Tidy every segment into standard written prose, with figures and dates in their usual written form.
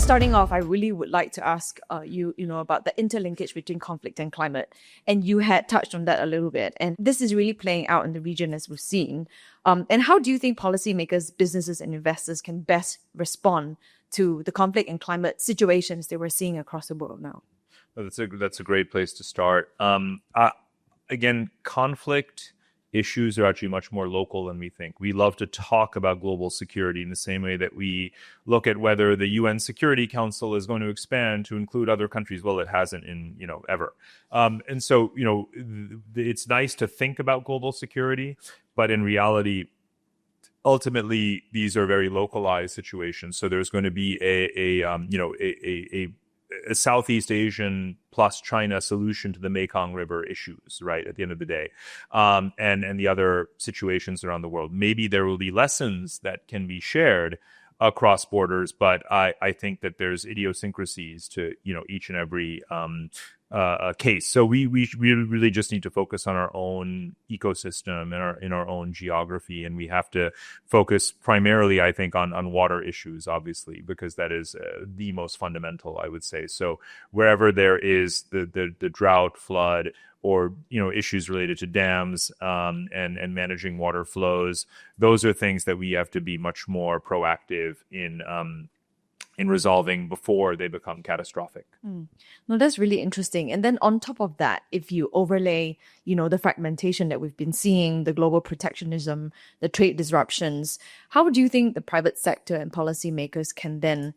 starting off, I really would like to ask you about the interlinkage between conflict and climate. And you had touched on that a little bit. And this is really playing out in the region as we've seen. And how do you think policymakers, businesses, and investors can best respond to the conflict and climate situations that we're seeing across the world now? Well, that's a great place to start. Again, conflict issues are actually much more local than we think. We love to talk about global security in the same way that we look at whether the UN Security Council is going to expand to include other countries. Well, it hasn't in, ever. And so, it's nice to think about global security, but in reality, ultimately, these are very localized situations. So there's going to be a Southeast Asian plus China solution to the Mekong River issues, right, at the end of the day, and the other situations around the world. Maybe there will be lessons that can be shared across borders, but I think that there's idiosyncrasies to, each and every case. So we really just need to focus on our own ecosystem and in our own geography, and we have to focus primarily, I think, on water issues, obviously, because that is the most fundamental, I would say. So wherever there is the drought, flood, or issues related to dams and managing water flows, those are things that we have to be much more proactive in resolving before they become catastrophic. No, that's really interesting. And then on top of that, if you overlay, the fragmentation that we've been seeing, the global protectionism, the trade disruptions, how do you think the private sector and policymakers can then,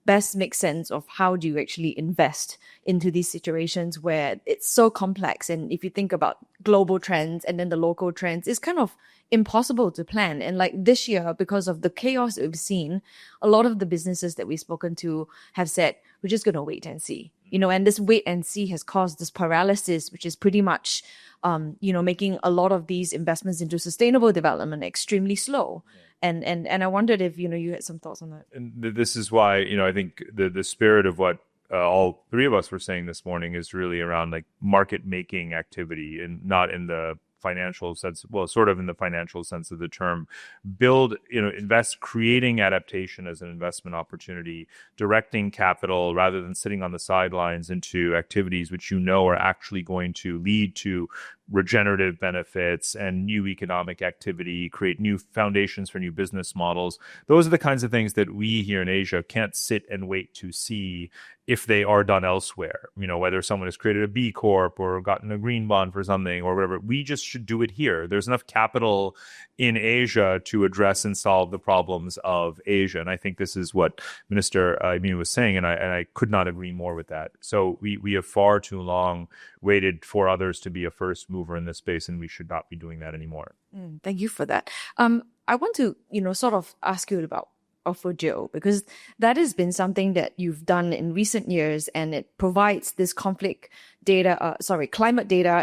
best make sense of how do you actually invest into these situations where it's so complex? And if you think about global trends and then the local trends, it's kind of impossible to plan. And like this year, because of the chaos that we've seen, a lot of the businesses that we've spoken to have said, we're just going to wait and see. And this wait and see has caused this paralysis, which is pretty much, making a lot of these investments into sustainable development extremely slow. And I wondered if, you had some thoughts on that. And this is why, I think the spirit of what all three of us were saying this morning is really around like market making activity, and not in the financial sense, well, sort of in the financial sense of the term. Build, invest, creating adaptation as an investment opportunity, directing capital rather than sitting on the sidelines into activities which are actually going to lead to regenerative benefits and new economic activity, create new foundations for new business models. Those are the kinds of things that we here in Asia can't sit and wait to see if they are done elsewhere. Whether someone has created a B Corp or gotten a green bond for something or whatever, we just should do it here. There's enough capital in Asia to address and solve the problems of Asia. And I think this is what Minister Amin was saying, and I could not agree more with that. So we have far too long waited for others to be a first mover in this space, and we should not be doing that anymore. Thank you for that. I want to, sort of ask you about overshadow, because that has been something that you've done in recent years, and it provides this climate data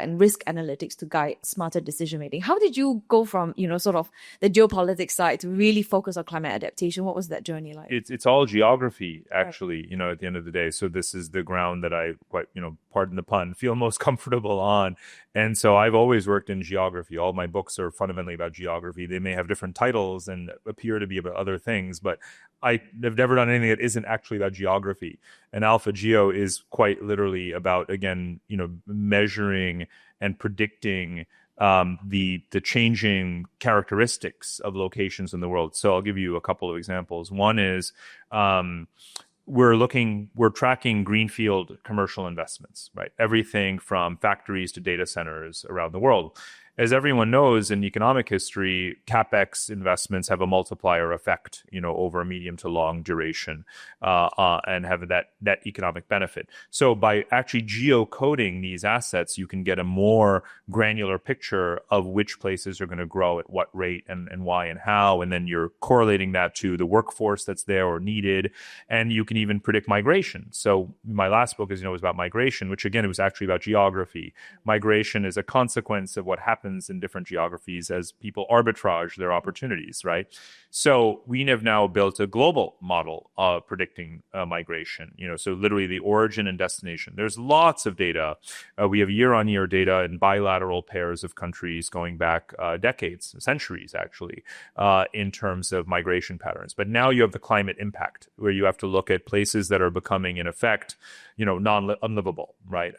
and risk analytics to guide smarter decision making. How did you go from, sort of the geopolitics side to really focus on climate adaptation? What was that journey like? It's all geography, actually, right. At the end of the day. So this is the ground that I quite, pardon the pun, feel most comfortable on. And so I've always worked in geography. All my books are fundamentally about geography. They may have different titles and appear to be about other things, but I have never done anything that isn't actually about geography. And Alpha Geo is quite literally about, again, measuring and predicting the changing characteristics of locations in the world. So I'll give you a couple of examples. One is we're tracking greenfield commercial investments, right? Everything from factories to data centers around the world. As everyone knows, in economic history, CapEx investments have a multiplier effect, over a medium to long duration, and have that economic benefit. So by actually geocoding these assets, you can get a more granular picture of which places are going to grow at what rate and why and how, and then you're correlating that to the workforce that's there or needed, and you can even predict migration. So my last book, was about migration, which again, it was actually about geography. Migration is a consequence of what happens happens in different geographies as people arbitrage their opportunities, right? So we have now built a global model of predicting migration, so literally the origin and destination. There's lots of data. We have year-on-year data in bilateral pairs of countries going back decades, centuries actually, in terms of migration patterns. But now you have the climate impact, where you have to look at places that are becoming, in effect, unlivable, right?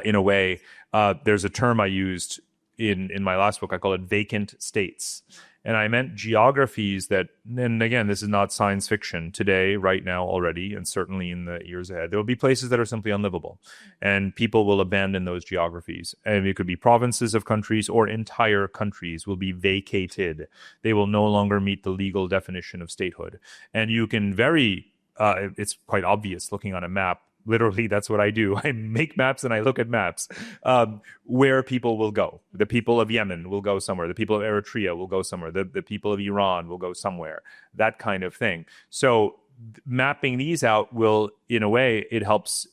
In a way, there's a term I used in my last book. I call it vacant states. And I meant geographies that, and again, this is not science fiction, today, right now already, and certainly in the years ahead, there will be places that are simply unlivable. And people will abandon those geographies. And it could be provinces of countries or entire countries will be vacated. They will no longer meet the legal definition of statehood. And you can it's quite obvious looking on a map. Literally, that's what I do. I make maps and I look at maps where people will go. The people of Yemen will go somewhere. The people of Eritrea will go somewhere. The people of Iran will go somewhere. That kind of thing. So mapping these out will, in a way, it helps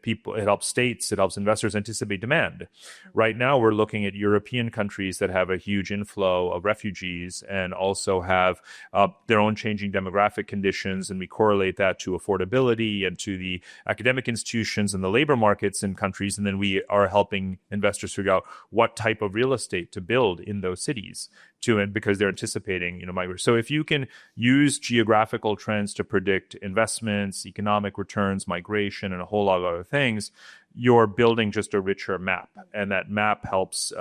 people, it helps states, it helps investors anticipate demand. Right now, we're looking at European countries that have a huge inflow of refugees and also have their own changing demographic conditions, and we correlate that to affordability and to the academic institutions and the labor markets in countries, and then we are helping investors figure out what type of real estate to build in those cities because they're anticipating, migration. So if you can use geographical trends to predict investments, economic returns, migration, and a whole lot of other things, you're building just a richer map. And that map helps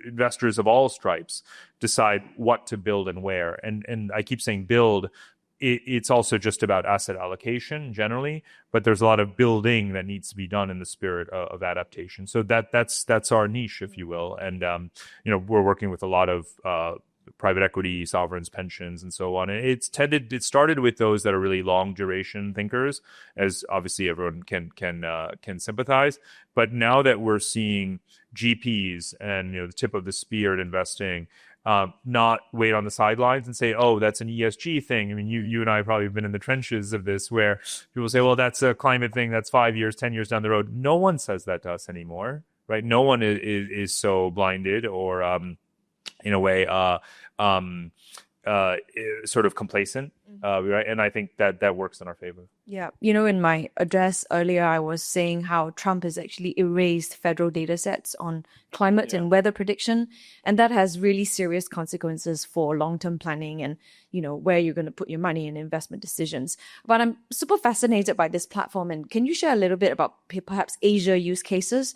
investors of all stripes decide what to build and where. And I keep saying build. It's also just about asset allocation generally, but there's a lot of building that needs to be done in the spirit of adaptation. So that's our niche, if you will. And we're working with a lot of private equity, sovereigns, pensions, and so on. And it started with those that are really long duration thinkers, as obviously everyone can sympathize. But now that we're seeing GPs and the tip of the spear at investing, not wait on the sidelines and say, oh, that's an ESG thing. I mean, you and I have probably been in the trenches of this, where people say, well, that's a climate thing. That's 5 years, 10 years down the road. No one says that to us anymore, right? No one is so blinded or, in a way, sort of complacent, right? And I think that works in our favor. Yeah. In my address earlier, I was saying how Trump has actually erased federal data sets on climate and weather prediction. And that has really serious consequences for long-term planning and, where you're going to put your money in investment decisions. But I'm super fascinated by this platform. And can you share a little bit about perhaps Asia use cases,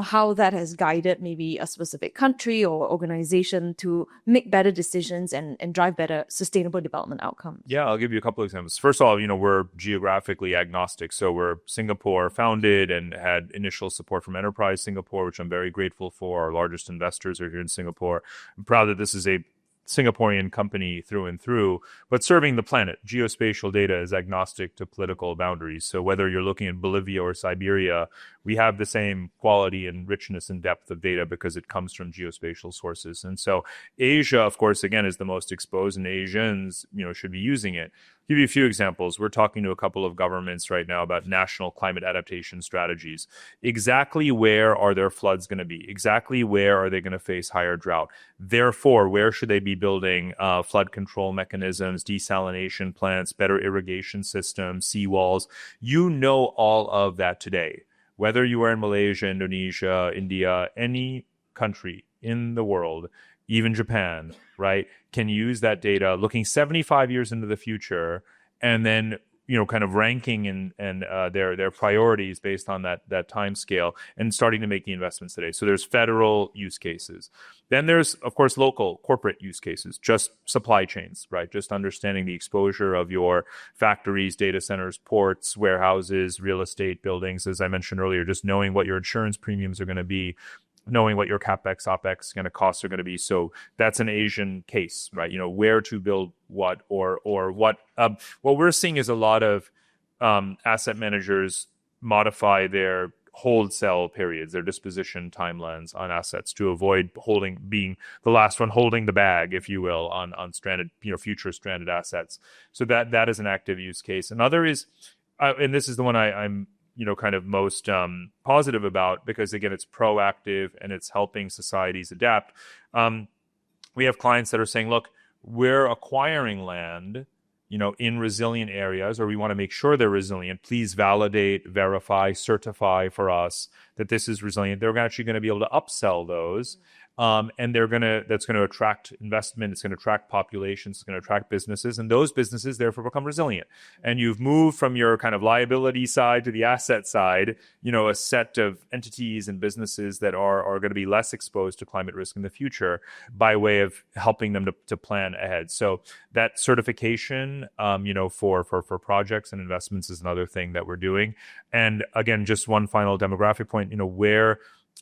how that has guided maybe a specific country or organization to make better decisions and drive better sustainable development outcomes? Yeah, I'll give you a couple of examples. First of all, we're geographically agnostic. So we're Singapore founded and had initial support from Enterprise Singapore, which I'm very grateful for. Our largest investors are here in Singapore. I'm proud that this is a Singaporean company through and through, but serving the planet. Geospatial data is agnostic to political boundaries. So whether you're looking at Bolivia or Siberia, we have the same quality and richness and depth of data because it comes from geospatial sources. And so Asia, of course, again, is the most exposed, and Asians, should be using it. I'll give you a few examples. We're talking to a couple of governments right now about national climate adaptation strategies. Exactly where are their floods going to be? Exactly where are they going to face higher drought? Therefore, where should they be building flood control mechanisms, desalination plants, better irrigation systems, seawalls? You know all of that today. Whether you are in Malaysia, Indonesia, India, any country in the world, even Japan, right, can use that data looking 75 years into the future and then, kind of ranking and their priorities based on that time scale and starting to make the investments today. So there's federal use cases. Then there's, of course, local corporate use cases, just supply chains, right? Just understanding the exposure of your factories, data centers, ports, warehouses, real estate buildings, as I mentioned earlier, just knowing what your insurance premiums are going to be, knowing what your CapEx, OpEx kind of costs are going to be. So that's an Asian case, right? Where to build what or what. What we're seeing is a lot of asset managers modify their hold sell periods, their disposition timelines on assets to avoid being the last one holding the bag, if you will, on stranded, future stranded assets. So that is an active use case. Another is, and this is the one I'm kind of most positive about, because again, it's proactive and it's helping societies adapt. We have clients that are saying, look, we're acquiring land, in resilient areas, or we want to make sure they're resilient. Please validate, verify, certify for us that this is resilient. They're actually going to be able to upsell those. And that's going to attract investment. It's going to attract populations. It's going to attract businesses, and those businesses therefore become resilient. And you've moved from your kind of liability side to the asset side, a set of entities and businesses that are going to be less exposed to climate risk in the future by way of helping them to plan ahead. So that certification, for projects and investments is another thing that we're doing. And again, just one final demographic point, where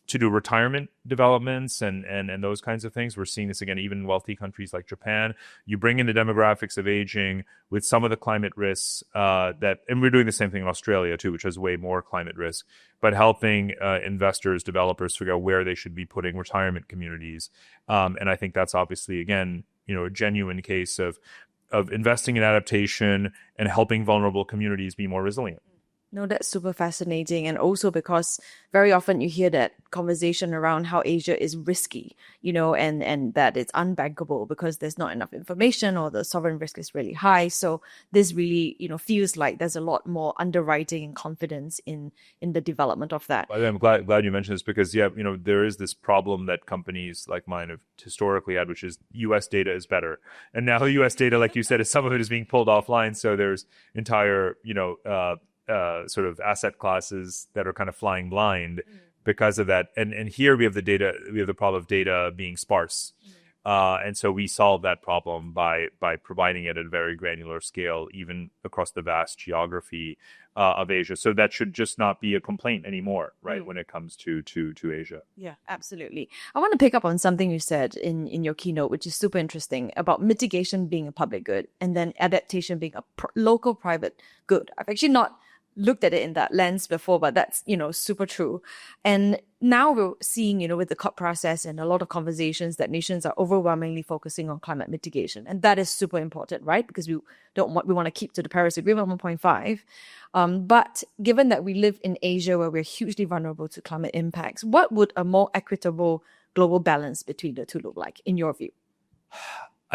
to do retirement developments and those kinds of things. We're seeing this again, even in wealthy countries like Japan. You bring in the demographics of aging with some of the climate risks and we're doing the same thing in Australia too, which has way more climate risk, but helping investors, developers figure out where they should be putting retirement communities. And I think that's obviously, again, a genuine case of investing in adaptation and helping vulnerable communities be more resilient. No, that's super fascinating. And also because very often you hear that conversation around how Asia is risky, and that it's unbankable because there's not enough information or the sovereign risk is really high. So this really, feels like there's a lot more underwriting and confidence in the development of that. I'm glad you mentioned this because, there is this problem that companies like mine have historically had, which is U.S. data is better. And now U.S. data, like you said, some of it is being pulled offline. So there's entire, sort of asset classes that are kind of flying blind because of that. And here we have the problem of data being sparse. And so we solve that problem by providing it at a very granular scale, even across the vast geography of Asia. So that should just not be a complaint anymore, right? When it comes to Asia. Yeah, absolutely. I want to pick up on something you said in your keynote, which is super interesting, about mitigation being a public good and then adaptation being a local private good. I've actually not looked at it in that lens before, but that's, super true. And now we're seeing, with the COP process and a lot of conversations that nations are overwhelmingly focusing on climate mitigation. And that is super important, right? Because we want to keep to the Paris Agreement 1.5. But given that we live in Asia where we're hugely vulnerable to climate impacts, what would a more equitable global balance between the two look like, in your view?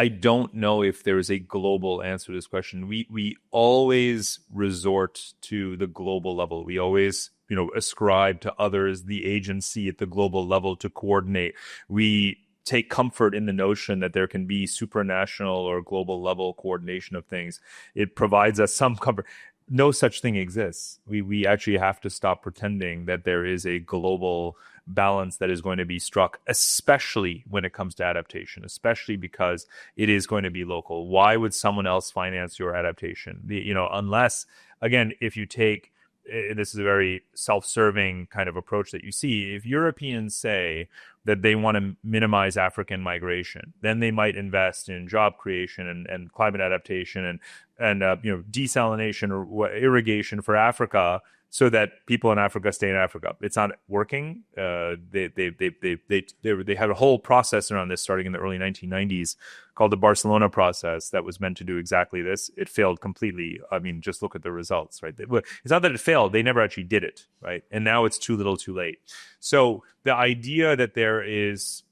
I don't know if there is a global answer to this question. We always resort to the global level. We always, ascribe to others the agency at the global level to coordinate. We take comfort in the notion that there can be supranational or global level coordination of things. It provides us some comfort. No such thing exists. We actually have to stop pretending that there is a global balance that is going to be struck, especially when it comes to adaptation, especially because it is going to be local. Why would someone else finance your adaptation? Unless, again, if you take, this is a very self-serving kind of approach that you see. If Europeans say that they want to minimize African migration, then they might invest in job creation and climate adaptation and desalination or irrigation for Africa, so that people in Africa stay in Africa. It's not working. They had a whole process around this starting in the early 1990s called the Barcelona process that was meant to do exactly this. It failed completely. I mean, just look at the results, right? It's not that it failed. They never actually did it, right? And now it's too little too late. So the idea that there is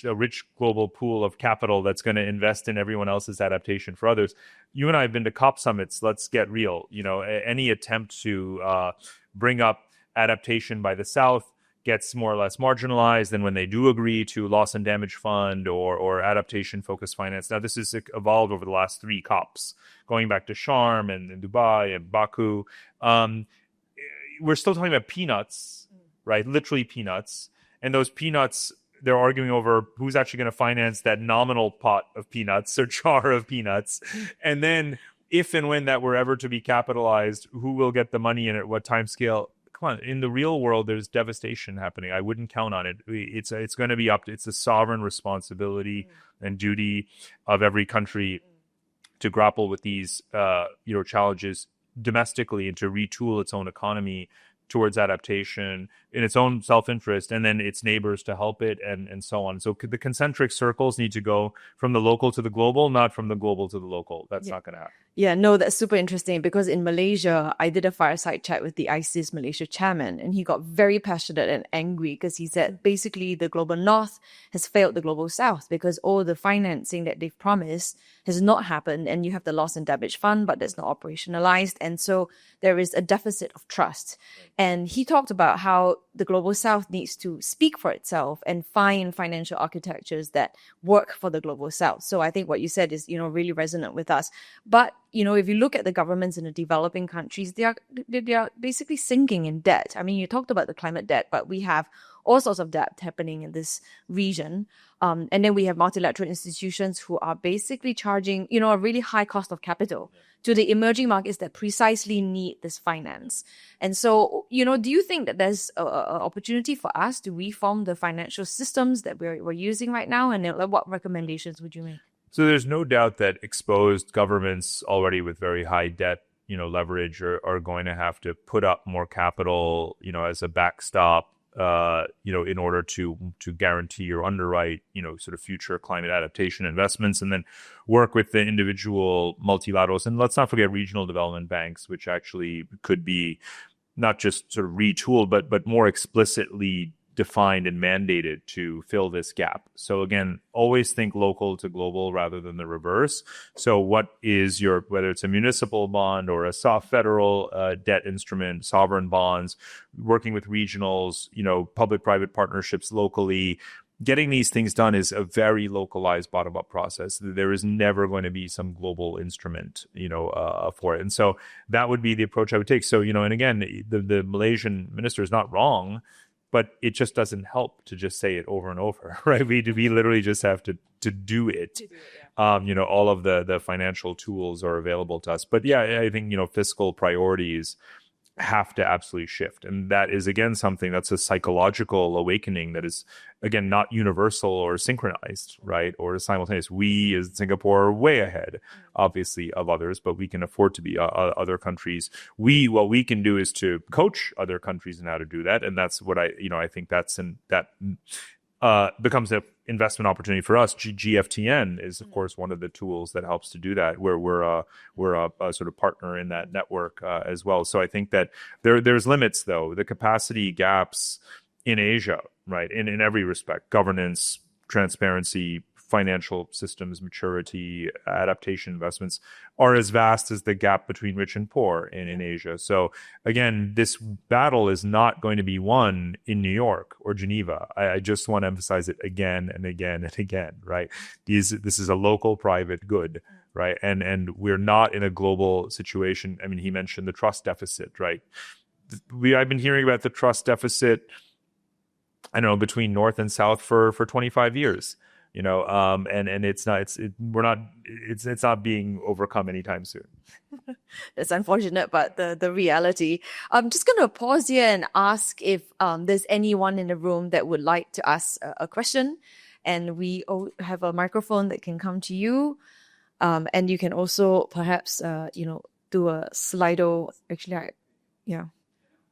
a rich global pool of capital that's going to invest in everyone else's adaptation for others. You and I have been to COP summits. Let's get real. Any attempt to bring up adaptation by the South gets more or less marginalized than when they do agree to loss and damage fund or adaptation focused finance. Now, this has evolved over the last 3 COPs, going back to Sharm and Dubai and Baku. We're still talking about peanuts, right? Literally peanuts. And those peanuts, they're arguing over who's actually going to finance that nominal pot of peanuts or jar of peanuts. And then if and when that were ever to be capitalized, who will get the money and at what time scale? Come on, in the real world, there's devastation happening. I wouldn't count on it. It's going to be it's a sovereign responsibility and duty of every country to grapple with these challenges domestically and to retool its own economy towards adaptation in its own self-interest, and then its neighbors to help it, and so on. So the concentric circles need to go from the local to the global, not from the global to the local. That's not going to happen. Yeah, no, that's super interesting because in Malaysia, I did a fireside chat with the ISIS Malaysia chairman, and he got very passionate and angry because he said basically the global north has failed the global south because all the financing that they've promised has not happened, and you have the loss and damage fund, but that's not operationalized. And so there is a deficit of trust. And he talked about how the global south needs to speak for itself and find financial architectures that work for the global south. So I think what you said is, really resonant with us. But if you look at the governments in the developing countries, they are basically sinking in debt. I mean, you talked about the climate debt, but we have all sorts of debt happening in this region. And then we have multilateral institutions who are basically charging, a really high cost of capital to the emerging markets that precisely need this finance. And so, do you think that there's an opportunity for us to reform the financial systems that we're using right now? And what recommendations would you make? So there's no doubt that exposed governments already with very high debt, leverage are going to have to put up more capital, as a backstop, in order to guarantee or underwrite, sort of future climate adaptation investments, and then work with the individual multilaterals. And let's not forget regional development banks, which actually could be not just sort of retooled, but more explicitly defined and mandated to fill this gap. So again, always think local to global rather than the reverse. So what is whether it's a municipal bond or a soft federal debt instrument, sovereign bonds, working with regionals, public-private partnerships locally, getting these things done is a very localized bottom-up process. There is never going to be some global instrument, for it. And so that would be the approach I would take. So, and again, the Malaysian minister is not wrong, but it just doesn't help to just say it over and over, right? We literally just have to do it. All of the financial tools are available to us. But yeah, I think, fiscal priorities have to absolutely shift. And that is, again, something that's a psychological awakening that is, again, not universal or synchronized, right? Or simultaneous. We, as Singapore, are way ahead, obviously, of others, but we can afford to be other countries. What we can do is to coach other countries in how to do that. And that's what I think that becomes an investment opportunity for us. GFTN is, of course, one of the tools that helps to do that, where we're a sort of partner in that network as well. So I think that there's limits, though. The capacity gaps in Asia, right, in every respect, governance, transparency, financial systems, maturity, adaptation investments are as vast as the gap between rich and poor in Asia. So again, this battle is not going to be won in New York or Geneva. I just want to emphasize it again and again and again, right? This is a local private good, right? And we're not in a global situation. I mean, he mentioned the trust deficit, right? I've been hearing about the trust deficit, I don't know, between North and South for 25 years. And it's not being overcome anytime soon. That's unfortunate, but the reality. I'm just going to pause here and ask if there's anyone in the room that would like to ask a question, and we have a microphone that can come to you, and you can also perhaps do a Slido. Actually,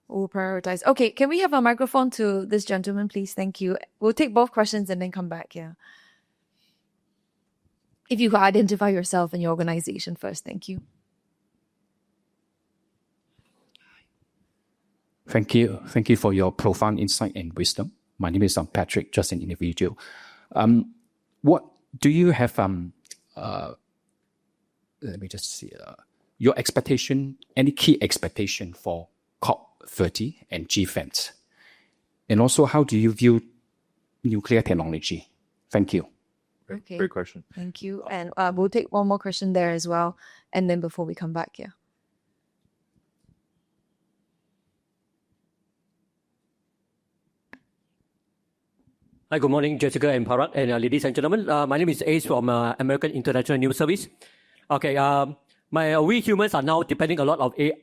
we'll prioritize. Okay, can we have a microphone to this gentleman, please? Thank you. We'll take both questions and then come back. Yeah. If you could identify yourself and your organization first. Thank you. Thank you. Thank you for your profound insight and wisdom. My name is Patrick, just an individual. What do you have, let me just see, your expectation, any key expectation for COP30 and GFENT? And also, how do you view nuclear technology? Thank you. Okay. Great question. Thank you. And we'll take one more question there as well. And then before we come back, Hi, good morning, Jessica and Parag, and ladies and gentlemen. My name is Ace from American International News Service. Okay, we humans are now depending a lot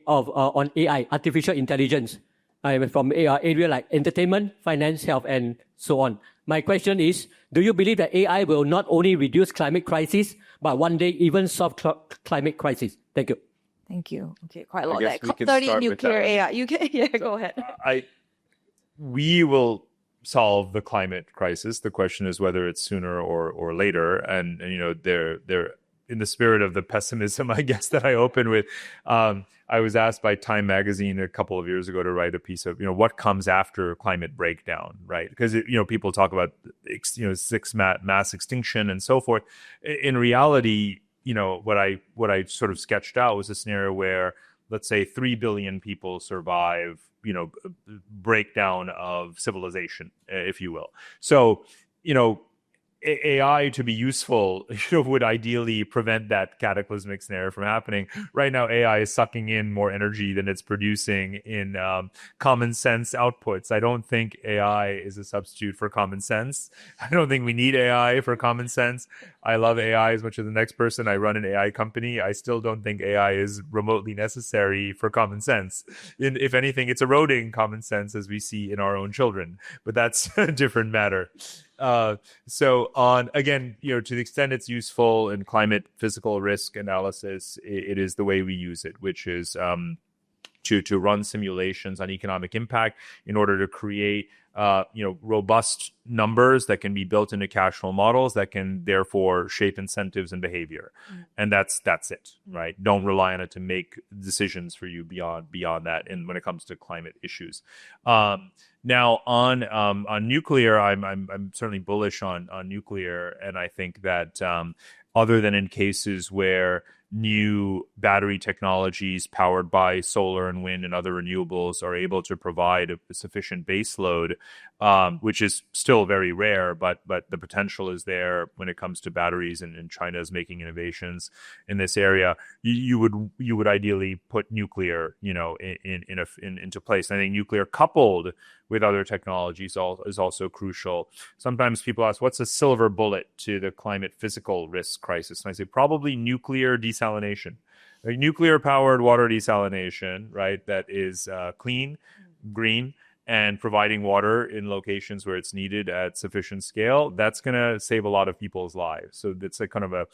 on AI, artificial intelligence, from area like entertainment, finance, health, and so on. My question is, do you believe that AI will not only reduce climate crisis, but one day even solve climate crisis? Thank you. Thank you. Okay, quite a lot there. COP30 nuclear AI. Go ahead. We will solve the climate crisis. The question is whether it's sooner or later. And there in the spirit of the pessimism, I guess, that I opened with, I was asked by Time Magazine a couple of years ago to write a piece of, what comes after climate breakdown, right? Because, people talk about, mass extinction and so forth. In reality, what I sort of sketched out was a scenario where, let's say, 3 billion people survive, breakdown of civilization, if you will. So, AI to be useful, would ideally prevent that cataclysmic scenario from happening. Right now, AI is sucking in more energy than it's producing in common sense outputs. I don't think AI is a substitute for common sense. I don't think we need AI for common sense. I love AI as much as the next person. I run an AI company. I still don't think AI is remotely necessary for common sense. If anything, it's eroding common sense as we see in our own children. But that's a different matter. So on, again, to the extent it's useful in climate physical risk analysis, it is the way we use it, which is to run simulations on economic impact in order to create robust numbers that can be built into cash flow models that can therefore shape incentives and behavior. And that's it, right? Don't rely on it to make decisions for you beyond that. And when it comes to climate issues, now on nuclear, I'm certainly bullish on nuclear, and I think that other than in cases where new battery technologies powered by solar and wind and other renewables are able to provide a sufficient base load, which is still very rare, but the potential is there when it comes to batteries, and China is making innovations in this area. You would ideally put nuclear, into place. I think nuclear coupled with other technologies is also crucial. Sometimes people ask, what's a silver bullet to the climate physical risk crisis? And I say probably nuclear desalination, like nuclear powered water desalination, right? That is clean, green, and providing water in locations where it's needed at sufficient scale. That's going to save a lot of people's lives. So it's a kind of a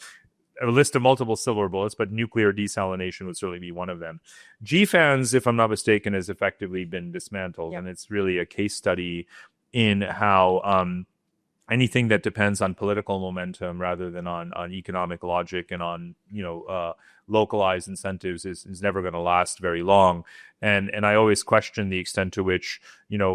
list of multiple silver bullets, but nuclear desalination would certainly be one of them. GFANZ, if I'm not mistaken, has effectively been dismantled. Yep. And it's really a case study in how anything that depends on political momentum rather than on economic logic and on localized incentives is never going to last very long. And I always question the extent to which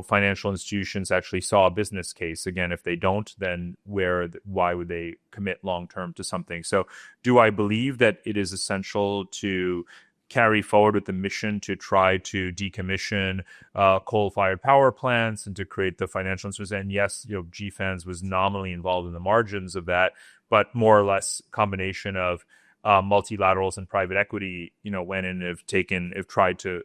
financial institutions actually saw a business case. Again, if they don't, then why would they commit long term to something? So do I believe that it is essential to carry forward with the mission to try to decommission coal-fired power plants and to create the financial instruments? And yes, GFANZ was nominally involved in the margins of that, but more or less combination of multilaterals and private equity, went in and have tried to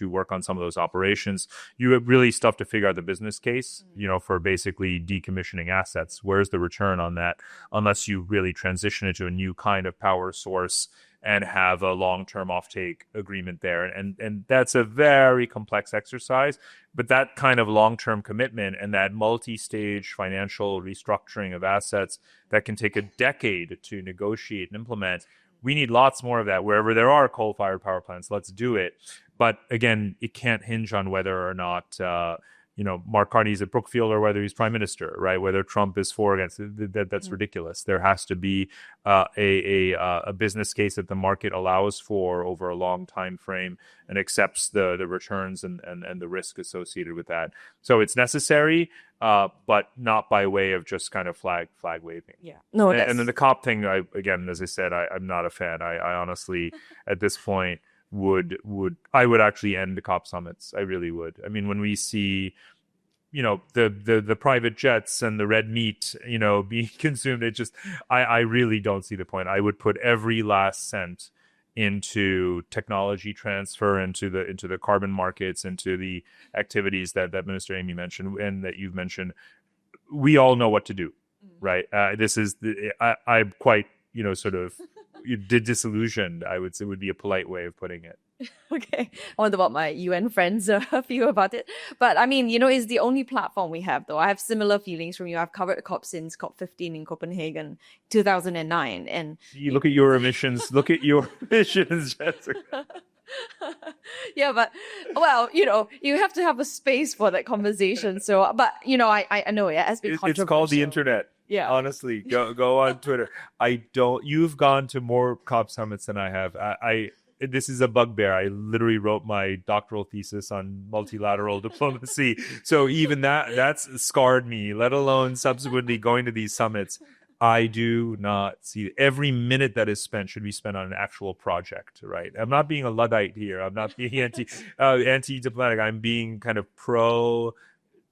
work on some of those operations. You have really stuff to figure out the business case, for basically decommissioning assets. Where's the return on that? Unless you really transition it to a new kind of power source and have a long-term offtake agreement there. And that's a very complex exercise, but that kind of long-term commitment and that multi-stage financial restructuring of assets that can take a decade to negotiate and implement, we need lots more of that. Wherever there are coal-fired power plants, let's do it. But again, it can't hinge on whether or not Mark Carney's at Brookfield or whether he's prime minister, right? Whether Trump is for or against, that's ridiculous. There has to be a business case that the market allows for over a long time frame and accepts the returns and the risk associated with that. So it's necessary, but not by way of just kind of flag waving. Yeah, no. And then the COP thing, again, as I said, I'm not a fan. I honestly, at this point, would actually end the COP summits. I really would. I mean, when we see, the private jets and the red meat, being consumed, I really don't see the point. I would put every last cent into technology transfer, into the carbon markets, into the activities that Minister Amy mentioned and that you've mentioned. We all know what to do, right? I'm quite, sort of disillusioned, I would say, would be a polite way of putting it. Okay. I wonder what my UN friends feel about it. But I mean, it's the only platform we have, though. I have similar feelings from you. I've covered COP since COP15 in Copenhagen, 2009. And you look at your emissions. Look at your emissions, Jessica. Yeah, but you have to have a space for that conversation. So, but I know it has been controversial. It's called the internet. Yeah. Honestly, go on Twitter. You've gone to more COP summits than I have. This is a bugbear. I literally wrote my doctoral thesis on multilateral diplomacy. So even that's scarred me, let alone subsequently going to these summits. I do not see every minute that is spent should be spent on an actual project, right? I'm not being a Luddite here. I'm not being anti-diplomatic. I'm being kind of pro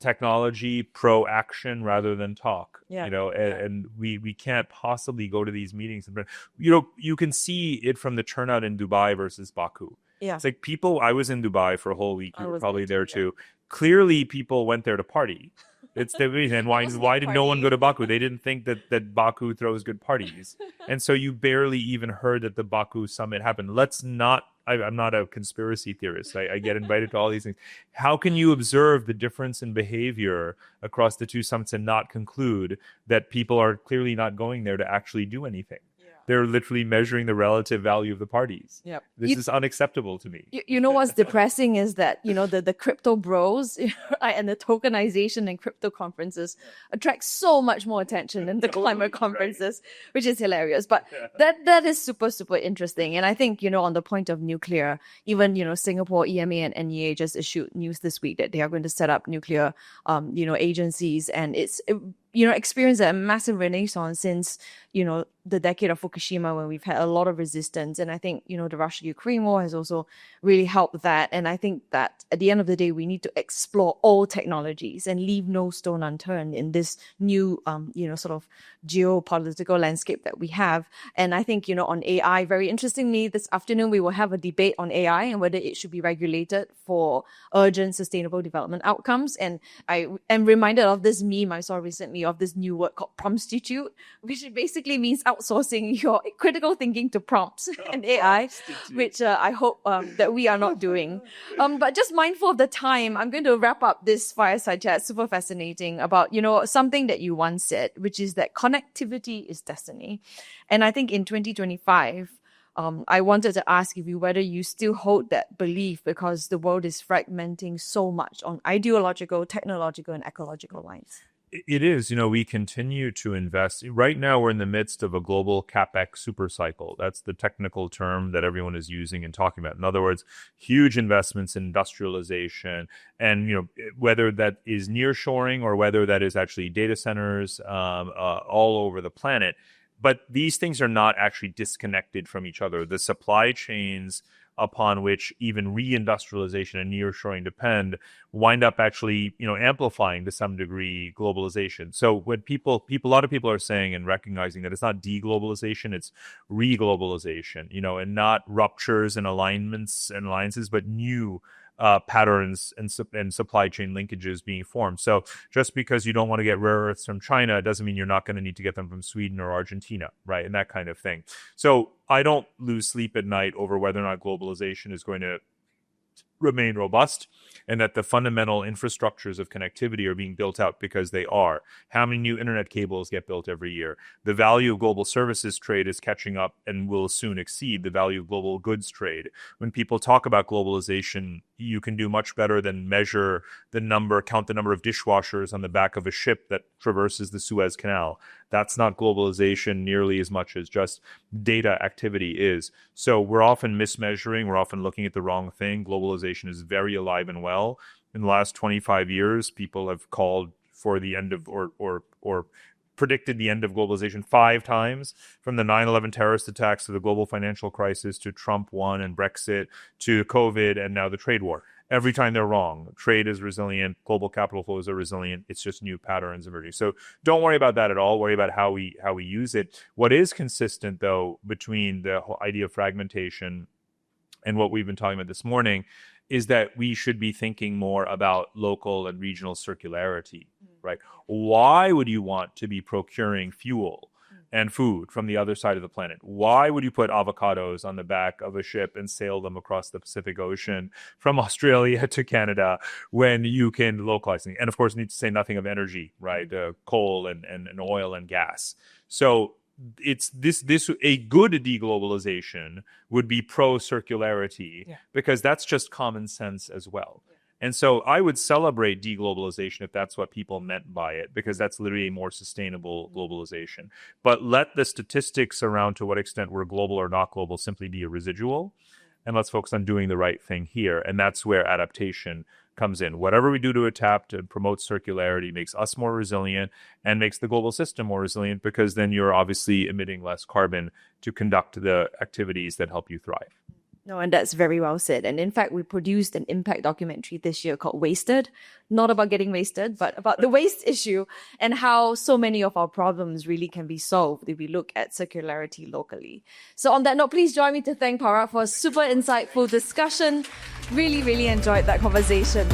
technology, pro action rather than talk. Yeah. And we can't possibly go to these meetings. You can see it from the turnout in Dubai versus Baku. Yeah. It's like I was in Dubai for a whole week. You were probably there too. Yeah. Clearly people went there to party. It's the reason. Why did no one go to Baku? They didn't think that Baku throws good parties. And so you barely even heard that the Baku summit happened. I'm not a conspiracy theorist. I get invited to all these things. How can you observe the difference in behavior across the two summits and not conclude that people are clearly not going there to actually do anything? They're literally measuring the relative value of the parties. Yep. This is unacceptable to me. You know what's depressing is that, the crypto bros and the tokenization and crypto conferences attract so much more attention than the climate conferences, which is hilarious. But that is super, super interesting. And I think, on the point of nuclear, even, Singapore, EMA and NEA just issued news this week that they are going to set up nuclear, agencies. And it's experienced a massive renaissance since, the decade of Fukushima, when we've had a lot of resistance. And I think, the Russia-Ukraine war has also really helped that. And I think that at the end of the day, we need to explore all technologies and leave no stone unturned in this new, sort of geopolitical landscape that we have. And I think, on AI, very interestingly, this afternoon, we will have a debate on AI and whether it should be regulated for urgent sustainable development outcomes. And I am reminded of this meme I saw recently of this new word called promptitude, which basically means outsourcing your critical thinking to prompts and AI, which I hope that we are not doing. But just mindful of the time, I'm going to wrap up this fireside chat, super fascinating, about, something that you once said, which is that connectivity is destiny. And I think in 2025, I wanted to ask you whether you still hold that belief, because the world is fragmenting so much on ideological, technological, and ecological lines. It is. We continue to invest. Right now, we're in the midst of a global CapEx super cycle. That's the technical term that everyone is using and talking about. In other words, huge investments in industrialization, and whether that is nearshoring or whether that is actually data centers all over the planet. But these things are not actually disconnected from each other. The supply chains upon which even reindustrialization and nearshoring depend wind up actually, amplifying to some degree globalization. So when a lot of people are saying and recognizing that it's not deglobalization, it's reglobalization, and not ruptures and alignments and alliances, but new patterns and supply chain linkages being formed. So just because you don't want to get rare earths from China doesn't mean you're not going to need to get them from Sweden or Argentina, right? And that kind of thing. So I don't lose sleep at night over whether or not globalization is going to remain robust, and that the fundamental infrastructures of connectivity are being built out, because they are. How many new internet cables get built every year? The value of global services trade is catching up and will soon exceed the value of global goods trade. When people talk about globalization, you can do much better than count the number of dishwashers on the back of a ship that traverses the Suez Canal. That's not globalization nearly as much as just data activity is. So we're often mismeasuring. We're often looking at the wrong thing. Globalization is very alive and well. In the last 25 years, people have called for the end of or predicted the end of globalization 5 times, from the 9/11 terrorist attacks to the global financial crisis to Trump 1 and Brexit to COVID and now the trade war. Every time they're wrong. Trade is resilient. Global capital flows are resilient. It's just new patterns emerging. So don't worry about that at all. Worry about how we use it. What is consistent, though, between the whole idea of fragmentation and what we've been talking about this morning is that we should be thinking more about local and regional circularity, right? Why would you want to be procuring fuel and food from the other side of the planet? Why would you put avocados on the back of a ship and sail them across the Pacific Ocean from Australia to Canada when you can localize things? And of course, need to say nothing of energy, right? Coal and oil and gas. So it's a good deglobalization would be pro circularity, because that's just common sense as well. And so I would celebrate deglobalization if that's what people meant by it, because that's literally a more sustainable globalization. But let the statistics around to what extent we're global or not global simply be a residual. And let's focus on doing the right thing here. And that's where adaptation comes in. Whatever we do to adapt and promote circularity makes us more resilient and makes the global system more resilient, because then you're obviously emitting less carbon to conduct the activities that help you thrive. No, and that's very well said. And in fact, we produced an impact documentary this year called Wasted, not about getting wasted, but about the waste issue and how so many of our problems really can be solved if we look at circularity locally. So on that note, please join me to thank Parag for a super insightful discussion. Really, really enjoyed that conversation.